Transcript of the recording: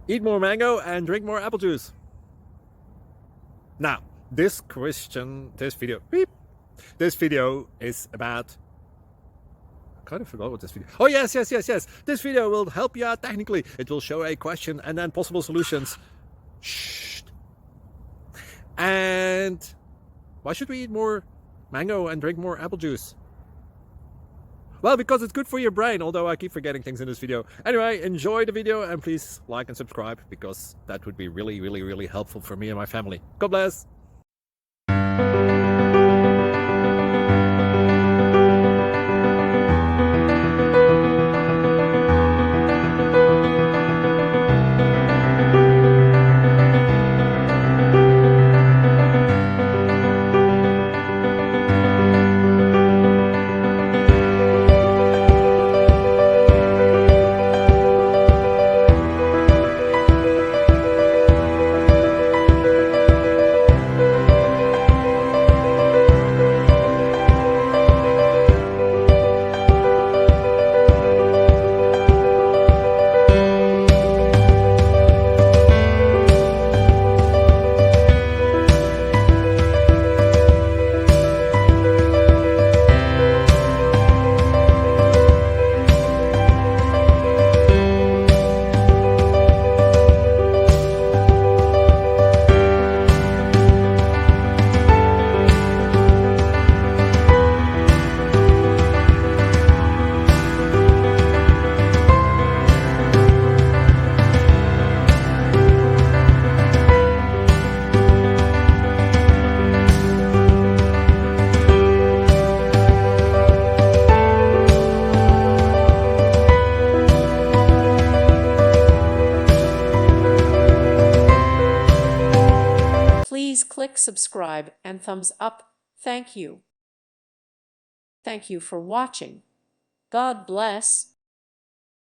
Eat more mango and drink more apple juice. Now, this video is about, I kind of forgot what this video. Oh, yes. This video will help you out technically. It will show a question and then possible solutions. Shh. And why should we eat more mango and drink more apple juice? Well, because it's good for your brain, although I keep forgetting things in this video. Anyway, enjoy the video and please like and subscribe, because that would be really helpful for me and my family. God bless. Please click subscribe and thumbs up. Thank you. Thank you for watching. God bless.